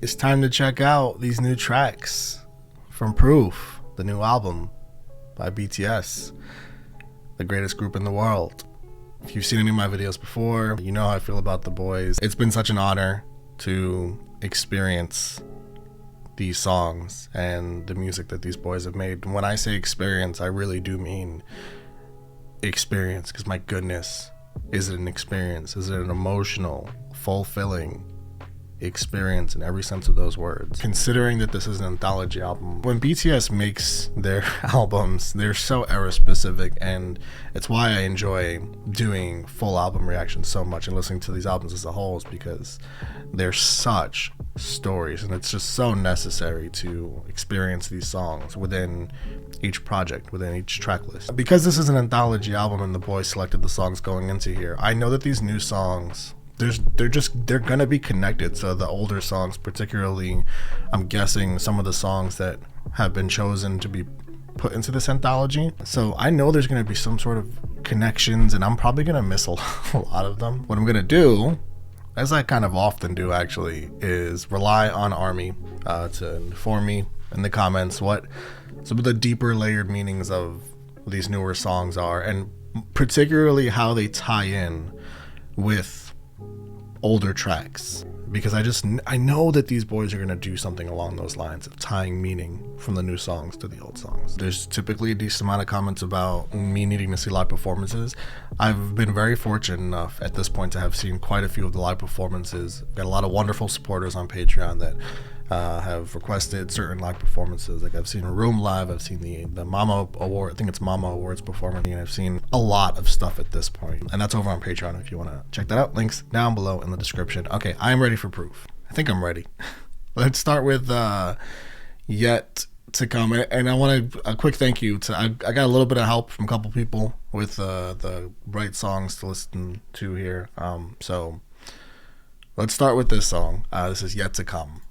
It's time to check out these new tracks from Proof, the new album by BTS, the greatest group in the world. If you've seen any of my videos before, you know how I feel about the boys. It's been such an honor to experience these songs and the music that these boys have made. When I say experience, I really do mean experience, because my goodness, is it an experience? Is it an emotional, fulfilling experience in every sense of those words? Considering that this is an anthology album, when BTS makes their albums, they're so era specific, and it's why I enjoy doing full album reactions so much and listening to these albums as a whole, is because they're such stories, and it's just so necessary to experience these songs within each project, within each track list. Because this is an anthology album and the boys selected the songs going into here, I know that these new songs, they're gonna be connected. So the older songs, particularly, I'm guessing some of the songs that have been chosen to be put into this anthology, so I know there's gonna be some sort of connections, and I'm probably gonna miss a lot of them. What I'm gonna do, as I kind of often do actually, is rely on ARMY to inform me in the comments what some of the deeper layered meanings of these newer songs are, and particularly how they tie in with older tracks, because I know that these boys are going to do something along those lines of tying meaning from the new songs to the old songs. There's typically a decent amount of comments about me needing to see live performances. I've been very fortunate enough at this point to have seen quite a few of the live performances. Got a lot of wonderful supporters on Patreon that have requested certain live performances. Like, I've seen Room live, I've seen the Mama Award, I think it's Mama Awards performance, and I've seen a lot of stuff at this point, and that's over on Patreon if you want to check that out. Links down below in the description. Okay, I'm ready for Proof. I think I'm ready. Let's start with Yet to Come, and I want a quick thank you to, I got a little bit of help from a couple people with the right songs to listen to here. So let's start with this song. This is Yet to Come.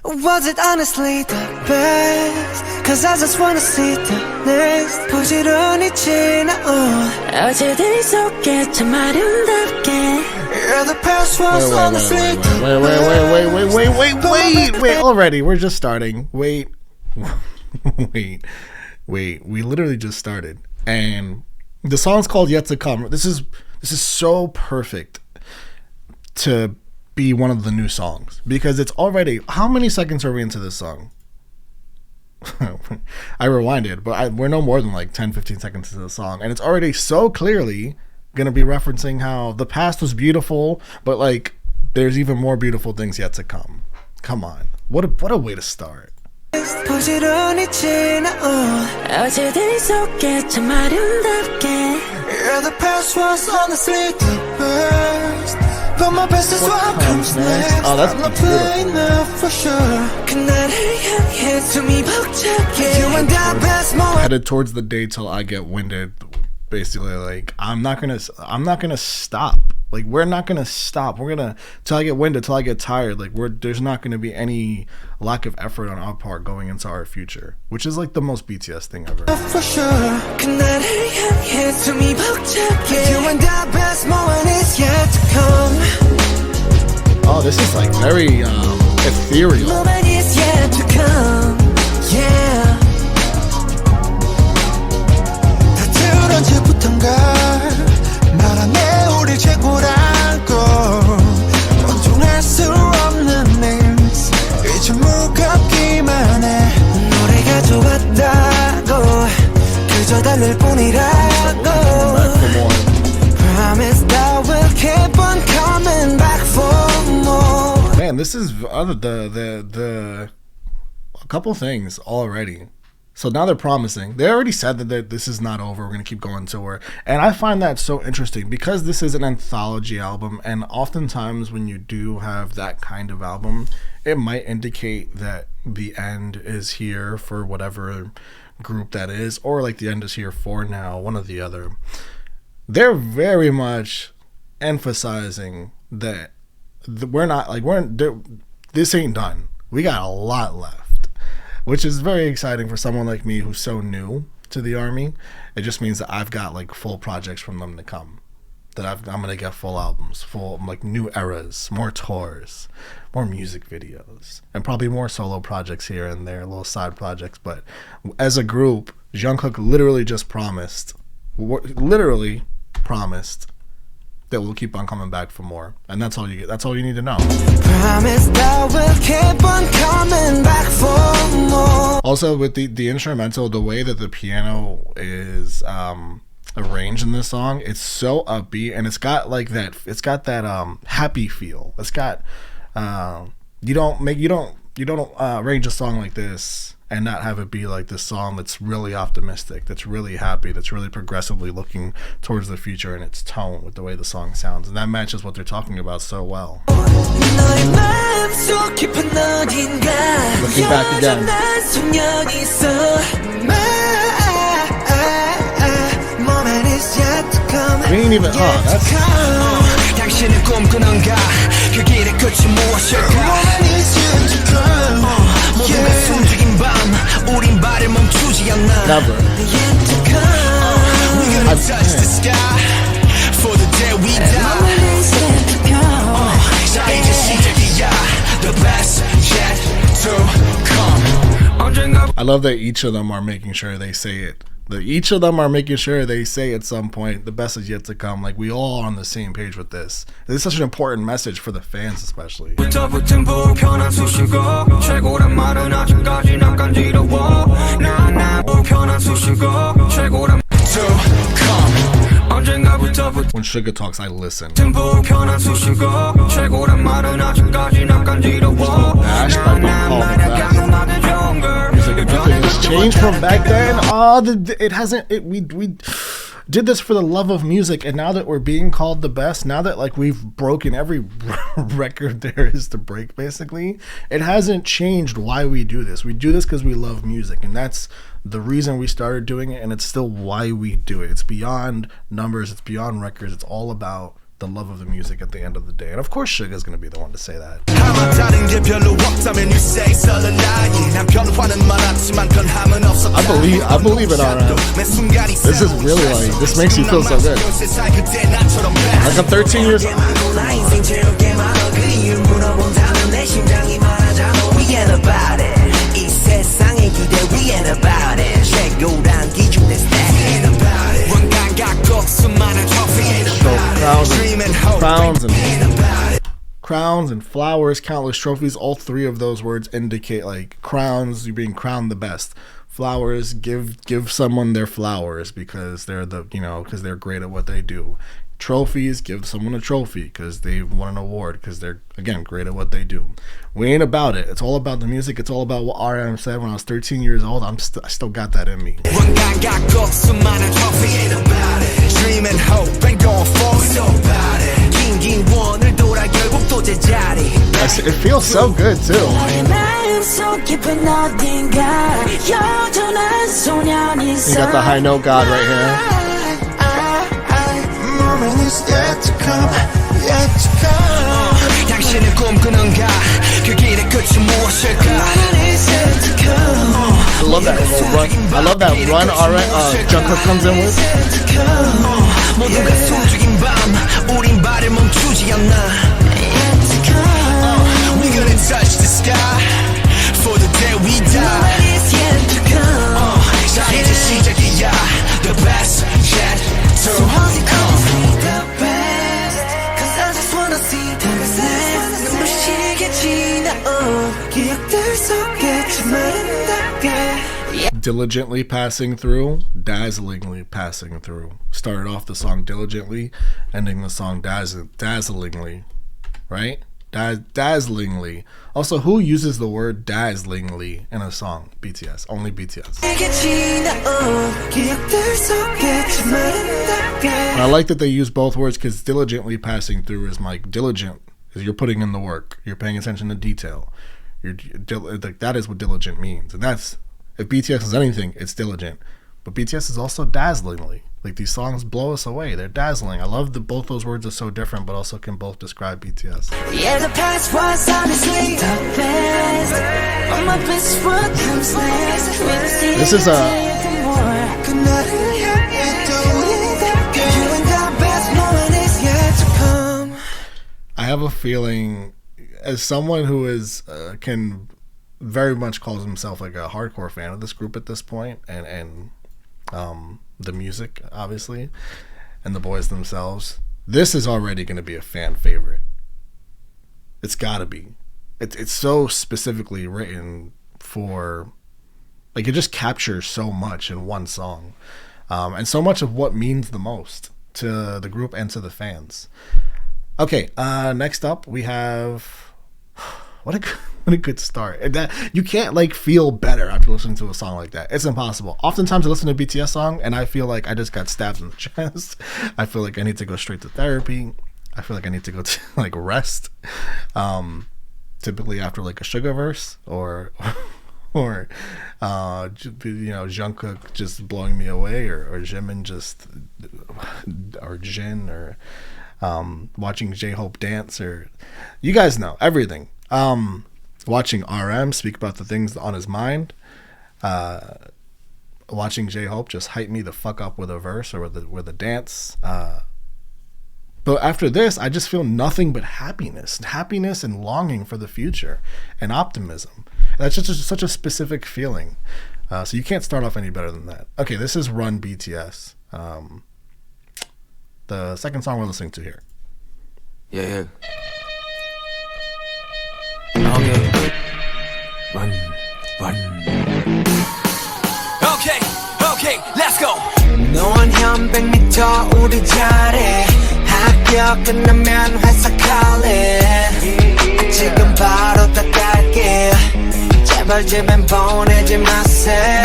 Was it honestly the best? Cause I just wanna see the next. 부지런히 지나온 어제들 속에 참 아름답게. Yeah, the past was honestly wait already, we're just starting. Wait, we literally just started, and the song's called Yet to Come. This is so perfect to be one of the new songs, because it's already, how many seconds are we into this song? I rewinded, but we're no more than like 10-15 seconds into the song, and it's already so clearly gonna be referencing how the past was beautiful, but like there's even more beautiful things yet to come. Come on, what a way to start. 부지런히 지나온 어제들 속에 참 아름답게. Yeah, the past was honestly the best. But my best is what comes next. Oh, that's I'm not playing now for sure. 그날을 향해 숨이 벅차게. You and I best more. Headed towards the day till I get winded. Basically, like, I'm not gonna stop. Like, we're not gonna stop. We're gonna, till I get winded, till I get tired. Like, there's not gonna be any lack of effort on our part going into our future, which is like the most BTS thing ever. For sure. 그날을 향해 숨이 벅차게. You and I best moment is yet to come. Oh, this is like very ethereal. Moment is yet to come. Yeah. 다 언제부턴가 말하네 우리 최고라고. 원통할 수 없는 names 이제 무겁기만 해. 노래가 좋았다고 그저 달랠 뿐이라고. Promise that we'll keep on coming back for more. Man, this is the a couple things already. So now they're promising. They already said that this is not over. We're going to keep going tour. And I find that so interesting, because this is an anthology album. And oftentimes when you do have that kind of album, it might indicate that the end is here for whatever group that is, or like the end is here for now, one or the other. They're very much emphasizing that this ain't done. We got a lot left, which is very exciting for someone like me who's so new to the ARMY. It just means that I've got like full projects from them to come. that I'm gonna get full albums, full like new eras, more tours, more music videos, and probably more solo projects here and there, little side projects. But as a group, Jungkook literally just promised that we'll keep on coming back for more, and that's all you get. That's all you need to know. Promise that we'll keep on coming back for more. Also, with the instrumental, the way that the piano is arranged in this song, it's so upbeat, and it's got like that. It's got that happy feel. It's got you don't arrange a song like this and not have it be like this song that's really optimistic, that's really happy, that's really progressively looking towards the future in its tone with the way the song sounds. And that matches what they're talking about so well. Looking back again. We ain't even, that's... Never. I love that each of them are making sure they say it. Each of them are making sure they say at some point, the best is yet to come. Like, we all are on the same page with this. It's such an important message for the fans, especially. When Suga talks, I listen. It's changed from back then. It hasn't. We did this for the love of music, and now that we're being called the best, now that like we've broken every record there is to break, basically, it hasn't changed why we do this. We do this because we love music, and that's the reason we started doing it, and it's still why we do it. It's beyond numbers, it's beyond records, it's all about the love of the music at the end of the day. And of course Suga is going to be the one to say that. I believe it, alright. This is really like, this makes you feel so good. Like I'm 13 years old. Crowns and flowers, countless trophies. All three of those words indicate like crowns, you're being crowned the best. Flowers, give someone their flowers because they're because they're great at what they do. Trophies, give someone a trophy because they won an award because they're, again, great at what they do. We ain't about it. It's all about the music. It's all about what R.M. said when I was 13 years old. I still got that in me. It feels so good too. You got the high note God right here. I love that run. I love that run. Jungkook comes in with. We're gonna touch the sky for the day we die. The best yet to come. Diligently passing through, dazzlingly passing through. Started off the song diligently, ending the song dazzlingly, right? Dazzlingly. Also, who uses the word dazzlingly in a song? BTS. Only BTS. And I like that they use both words because diligently passing through is like diligent. You're putting in the work. You're paying attention to detail. That is what diligent means. And that's, if BTS is anything, it's diligent. But BTS is also dazzlingly. Like, these songs blow us away. They're dazzling. I love that both those words are so different, but also can both describe BTS. Yeah, the past was honestly the best. But my best friend comes last. This is a... have a feeling, as someone who is can very much calls himself like a hardcore fan of this group at this point, and the music obviously, and the boys themselves, this is already going to be a fan favorite. It's got to be. It's so specifically written for, like, it just captures so much in one song, and so much of what means the most to the group and to the fans. Okay, next up we have what a good start. That you can't like feel better after listening to a song like that. It's impossible. Oftentimes I listen to a BTS song and I feel like I just got stabbed in the chest. I feel like I need to go straight to therapy. I feel like I need to go to like rest. Typically after like a Sugar verse or Jungkook just blowing me away, or Jimin or Jin, or watching J-Hope dance, or you guys know everything. Watching RM speak about the things on his mind. Watching J-Hope just hype me the fuck up with a verse or with a dance. But after this, I just feel nothing but happiness and longing for the future and optimism. That's just such a specific feeling. So you can't start off any better than that. Okay, this is Run BTS. The second song we're listening to here. Yeah. Okay. Run. Okay, let's go. 너원 현 100m 우리 잘해. 학교 끝나면 회사 갈래. 지금 바로 다 갈게. 제발 집엔 보내지 마세요.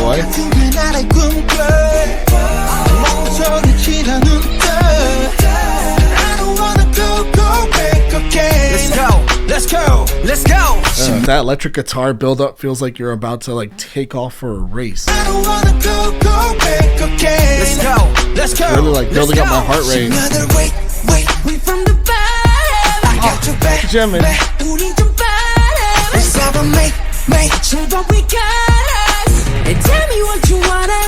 같은 그날의 꿈꿔 멍청이치다 눈떠. I don't wanna go back again. Let's go. That electric guitar build up feels like you're about to like take off for a race. I don't wanna go back again. Let's go. Really like building up my heart rate. Wait from the bottom. I got your back. Jimin. 우리 좀 빠르. Let's have a make. 제발 we got us. And tell me what you wanna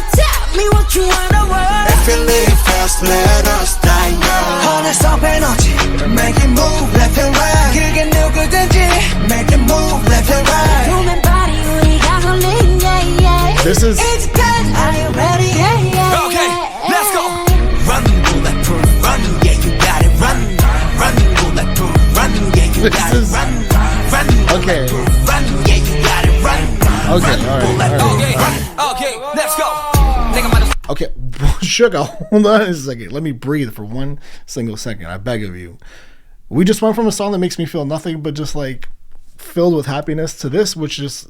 want. If you live fast, let us die young. 어느새 에너지. Make it move left and right. 그게 누구든지. Make it move left and right. 몸에 발이 우리가 걸린 yeah. This is. It's good. Are you ready? Yeah. Okay, let's go. Run, bulletproof, run, yeah, you got it. Run, bulletproof, run, yeah, you got it. Run, okay. Run, yeah, you got it. Run. Okay, all right. Okay, let's go. Okay, Sugar, hold on a second. Let me breathe for one single second. I beg of you. We just went from a song that makes me feel nothing but just like filled with happiness to this, which just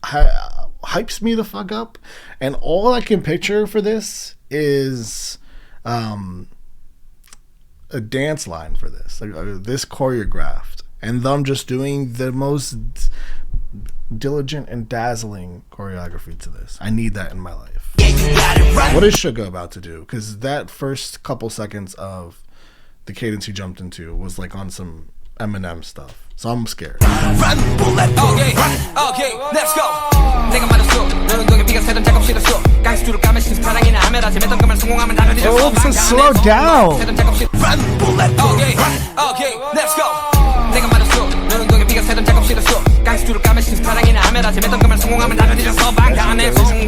hypes me the fuck up. And all I can picture for this is a dance line for this, like, this choreographed, and them just doing the most diligent and dazzling choreography to this. I need that in my life. What is Suga about to do? Because that first couple seconds of the cadence he jumped into was like on some Eminem stuff. So I'm scared. Okay, let's go. Oh, so slow down. Okay, let's go.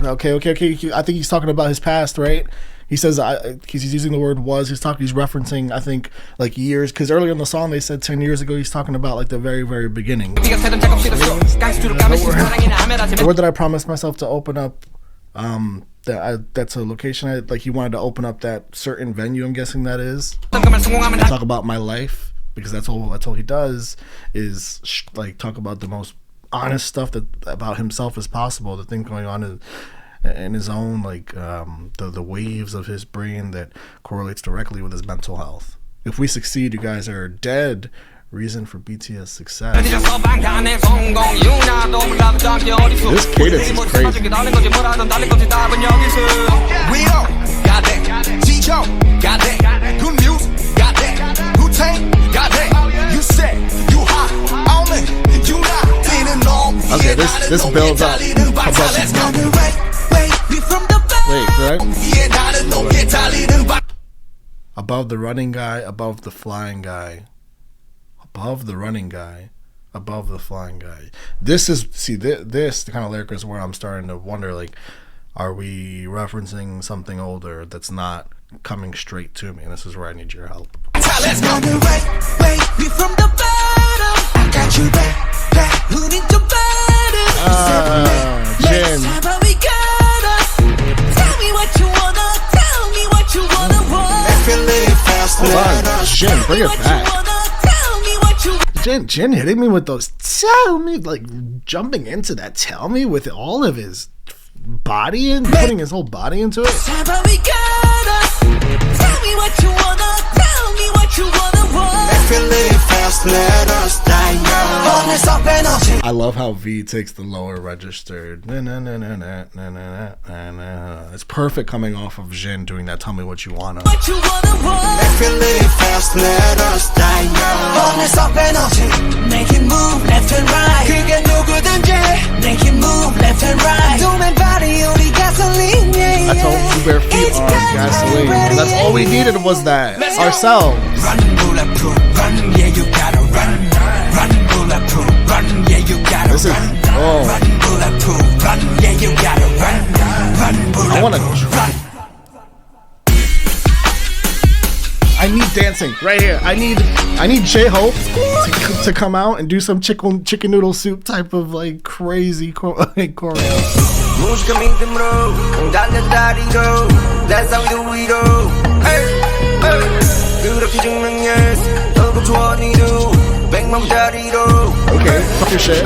Okay. I think he's talking about his past, right? He says he's using the word was. He's referencing, I think, like years, because earlier in the song they said 10 years ago. He's talking about like the very, very beginning. The word that I promised myself to open up, that's a location. Like he wanted to open up that certain venue. I'm guessing that is. Talk about my life, because that's all he does is like talk about the most honest stuff about himself as possible. The thing going on in his own, like the waves of his brain that correlates directly with his mental health. If we succeed, you guys are dead reason for BTS success. This cadence is crazy. Okay, this builds up. Wait, right? Above the running guy, above the flying guy, above the running guy, above the flying guy. This kind of lyric is where I'm starting to wonder, like, are we referencing something older that's not coming straight to me? And this is where I need your help. Let's go the way from the bottom. I got you back. Who need to better? Jin. Tell me what you wanna. Tell me what you wanna want. If you live fast, hold on, Jin, bring it back. Jin hitting me with those tell me, like jumping into that tell me with all of his body and putting his whole body into it. Tell me what you wanna. Tell me what you wanna want. If you live fast, let us die young. I love how V takes the lower register. It's perfect coming off of Jin doing that tell me what you wanna. What you wanna want. If you live fast, let us die young. Make it move left and right. 그게 누구든지 make it move left and right. 도맨 body 우리 gasoline. I told you bare feet on gasoline. And that's all we needed was that ourselves. Run bulletproof, run, yeah you gotta run. Run bulletproof, run, yeah you gotta this is, run. oh. Run bulletproof, run, yeah you gotta run. Run bulletproof, run. I need dancing right here. I need J-Hope to come out and do some chicken noodle soup type of like crazy choreo. 무식한 믿음으로 달려 다리로 That's how we do it all. 그렇게 증명해 너도 좋아 니도 백만 다리로. Okay, fuck your shit.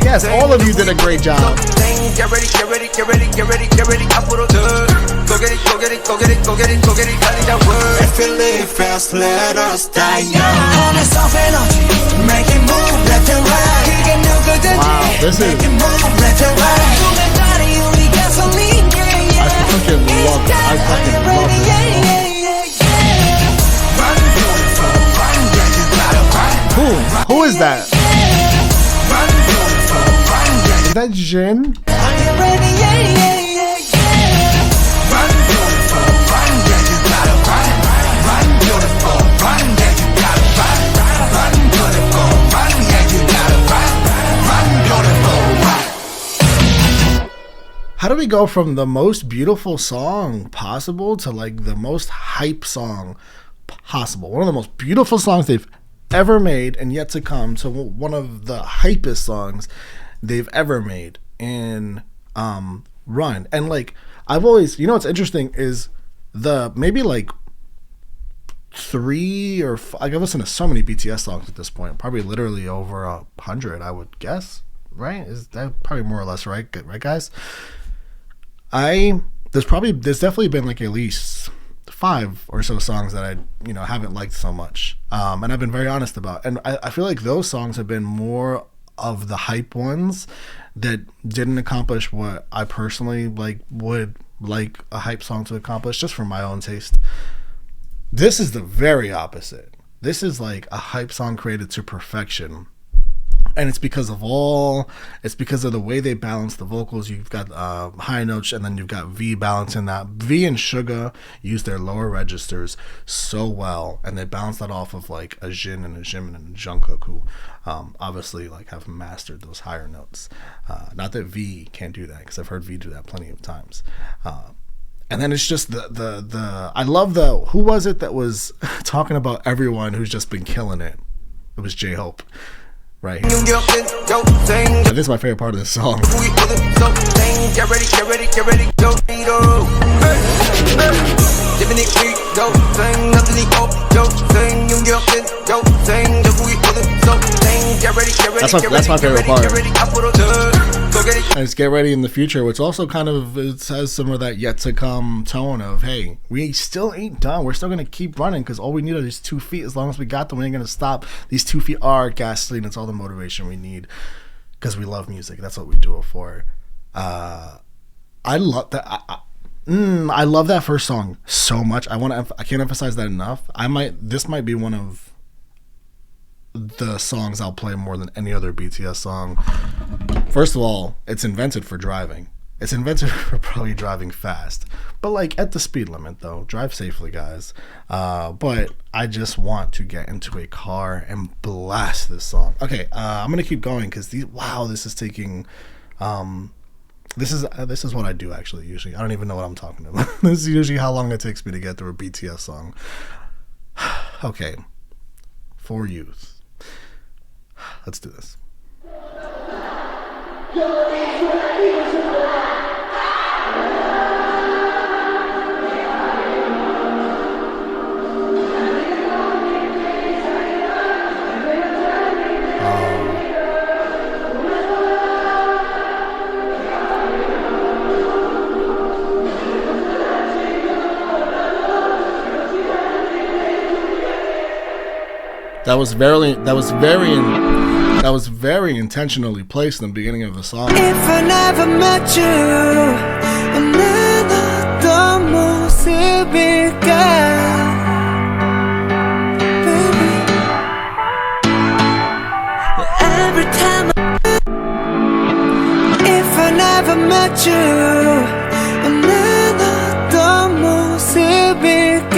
Yes, all of you did a great job. Get ready, get ready, get ready, get ready, get ready. 앞으로 더. Go get it, go get it, go get it, go get it, go get it. 달리자 word. If you live fast, let us die young. On and off and on, make it move left and right. 그게 누구든지. Wow, this is. Make it move left and right. 도맨 body 우리 gasoline. I fucking love it. I fucking love it. Who is that? Is that Jin? How do we go from the most beautiful song possible to like the most hype song possible? One of the most beautiful songs they've ever made and yet to come to one of the hypest songs they've ever made in Run. And like I've always, you know what's interesting is the maybe like 3 or 5, I've listened to so many BTS songs at this point, probably literally over 100 I would guess, right? Is that probably more or less right guys? There's definitely been like at least 5 or so songs that I haven't liked so much, and I've been very honest about, and I feel like those songs have been more of the hype ones that didn't accomplish what I personally would like a hype song to accomplish, just for my own taste. This is the very opposite. This is like a hype song created to perfection. And it's because of the way they balance the vocals. You've got high notes, and then you've got V balancing that. V and Suga use their lower registers so well, and they balance that off of like a Jin and a Jimin and a Jungkook, who obviously like have mastered those higher notes. Not that V can't do that, because I've heard V do that plenty of times. And then it's just the I love who was it that was talking about everyone who's just been killing it? It was J-Hope. Right here. And this is my favorite part of this song. That's my favorite part. And it's get ready in the future, which also kind of it has some of that yet to come tone of, hey, we still ain't done. We're still gonna keep running, because all we need are these 2 feet. As long as we got them, we ain't gonna stop. These 2 feet are gasoline. It's all the motivation we need, because we love music. That's what we do it for. I love that. I love that first song so much. I can't emphasize that enough. This might be one of the songs I'll play more than any other BTS song. First of all, it's invented for driving. It's invented for probably driving fast, but like at the speed limit though. Drive safely, guys. But I just want to get into a car and blast this song. Okay, I'm gonna keep going because this is taking. This is what I do actually usually. I don't even know what I'm talking about. This is usually how long it takes me to get through a BTS song. Okay, For Youth. Let's do this. That was very intentionally placed in the beginning of the song. If I never met you, 난 어떤 모습일까? Baby, every time if I never met you, 난 어떤 모습일까?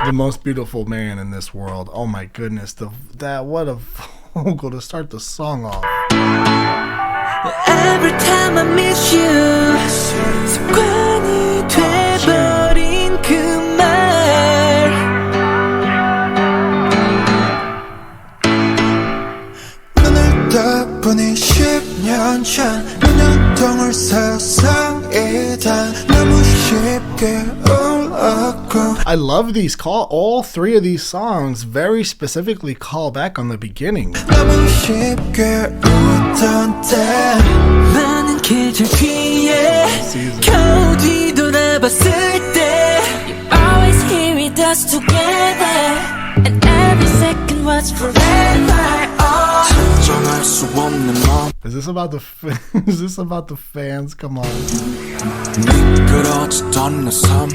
The most beautiful man in this world. Oh my goodness, what a vocal to start the song off. Every time I miss you, 습관이 돼버린 그 말. 눈을 떠보니 10년 전 눈연통을 세상이다 너무 쉽게 올랐고. I love these all three of these songs very specifically call back on the beginning. 너무 쉽게 웃던 때 많은 계절 뒤에 겨우 뒤돌아봤을 때 You always here with us together And every second was forever. 정할 수 없는 맘. Is this about the fans? Come on. 미끄러지던 내 삶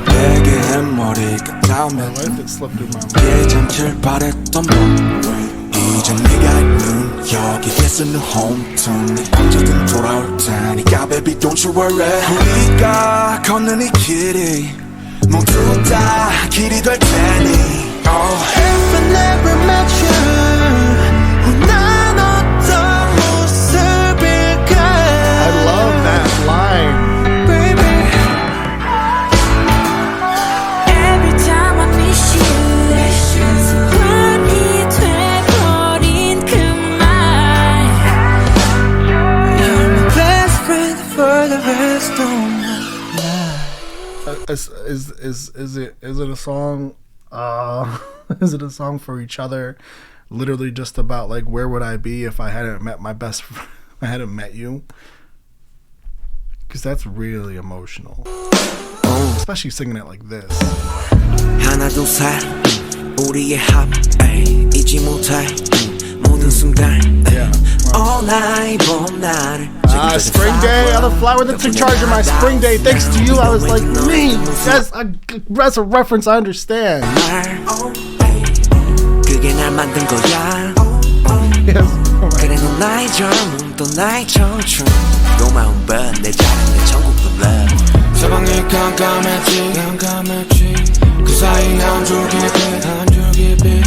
베개에 머리가 닿으면 예전길 바랬던 맘 이제 네가 있는 여기에서 내 홈톤 언제든 돌아올 테니까 baby don't you worry 우리가 걷는 이 길이 모두 다 길이 될 테니 Oh if I never met you 난 어떤 모습일까 I love that line. Is it a song? Is it a song for each other? Literally just about like where would I be if I hadn't met my best friend? I hadn't met you. Because that's really emotional, especially singing it like this. 하나 둘 셋 우리의 합 잊지 못해 모든 순간 all night 봄 나를 spring day, I fly with it to charge of my spring day. Thanks to you, I was like, me. That's a reference I understand. 그게 날 만든 거야. 그래 넌 나의 젊음 또 나의 청춘 고마운 밤 내 자랑 내 천국도 love 사방이 깜깜했지 그 사이 한 줄 깊이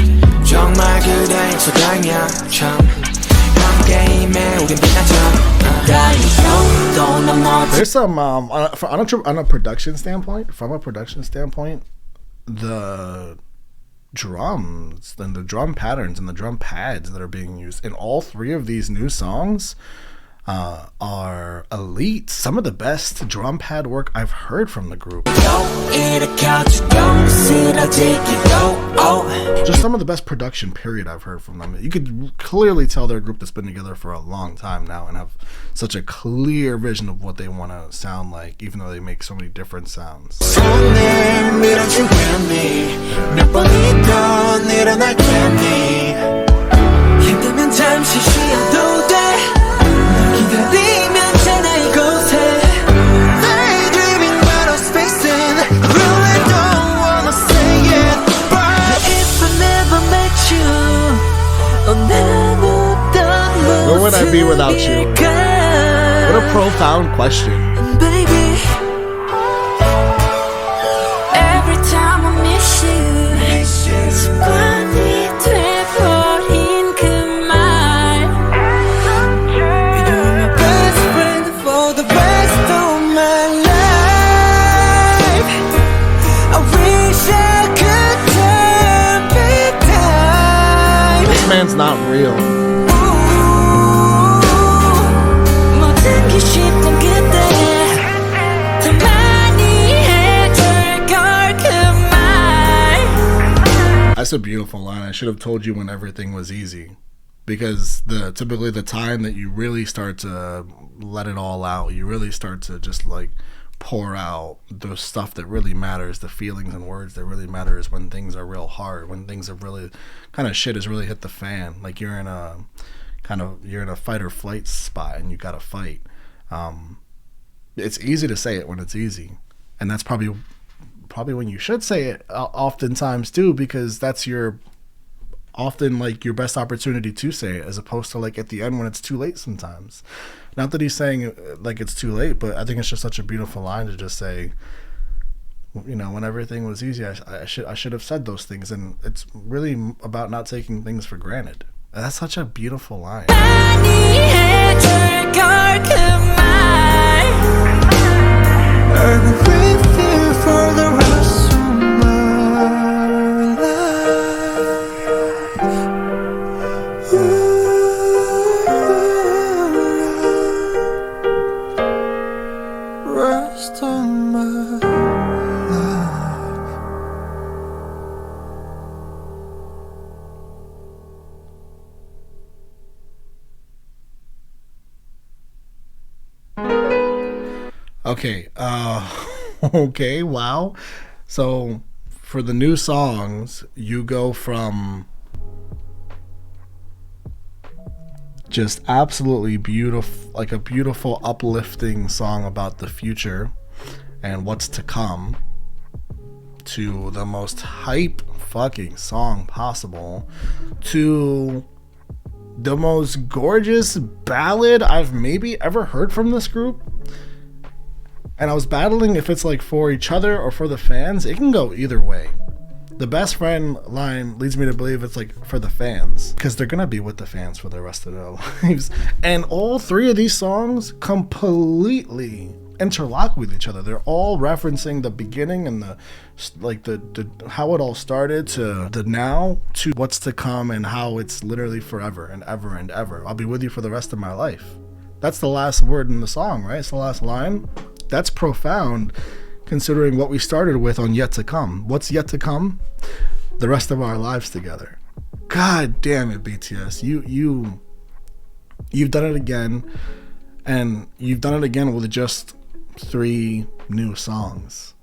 정말 그대 서강이야 참 There's some on a production standpoint. From a production standpoint, the drums and the drum patterns and the drum pads that are being used in all three of these new songs are elite. Some of the best drum pad work I've heard from the group. Just some of the best production period I've heard from them. You could clearly tell they're a group that's been together for a long time now and have such a clear vision of what they want to sound like, even though they make so many different sounds. would be without you? What a profound question. Baby, every time I miss you, 습관이 돼버린 그 말. You're my best friend for the rest of my life. I wish I could turn back time. This man's not real. 모든 게 쉽던 그때 더 많이 해줄 걸 그 말. That's a beautiful line. I should have told you when everything was easy, because typically the time that you really start to let it all out, you really start to just like pour out the stuff that really matters, the feelings and words that really matter, is when things are real hard, when things have really kind of shit has really hit the fan. Like you're in a fight or flight spot and you gotta fight. It's easy to say it when it's easy, and that's probably when you should say it oftentimes too, because that's often like your best opportunity to say it, as opposed to like at the end when it's too late sometimes. Not that he's saying like it's too late, but I think it's just such a beautiful line to just say, you know, when everything was easy, I should have said those things. And it's really about not taking things for granted. That's such a beautiful line. Rest of my life. Okay, okay, wow. So for the new songs, you go from just absolutely beautiful, like a beautiful uplifting song about the future and what's to come, to the most hype fucking song possible, to the most gorgeous ballad I've maybe ever heard from this group. And I was battling if it's like for each other or for the fans. It can go either way. The best friend line leads me to believe it's like for the fans, because they're gonna be with the fans for the rest of their lives. And all three of these songs completely interlock with each other. They're all referencing the beginning and the how it all started, to the now, to what's to come, and how it's literally forever and ever and ever. I'll be with you for the rest of my life. That's the last word in the song, right? It's the last line. That's profound, considering what we started with on Yet to Come. What's yet to come? The rest of our lives together. God damn it, BTS. You've done it again, and you've done it again with just 3 new songs.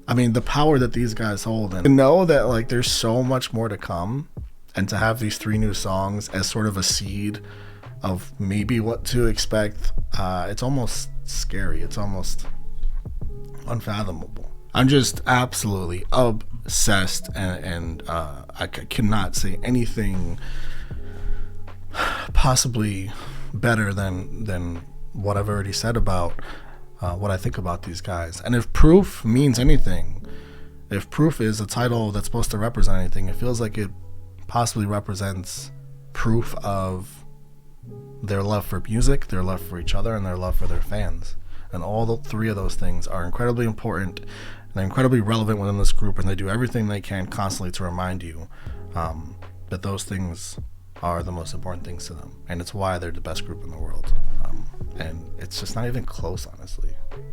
I mean, the power that these guys hold, and to know that like there's so much more to come, and to have these 3 new songs as sort of a seed of maybe what to expect, it's almost scary. It's almost unfathomable. I'm just absolutely obsessed, and I cannot say anything possibly better than what I've already said about what I think about these guys. And if Proof means anything, if Proof is a title that's supposed to represent anything, it feels like it possibly represents proof of their love for music, their love for each other, and their love for their fans. And all the 3 of those things are incredibly important, and they're incredibly relevant within this group, and they do everything they can constantly to remind you that those things are the most important things to them, and it's why they're the best group in the world. And it's just not even close, honestly.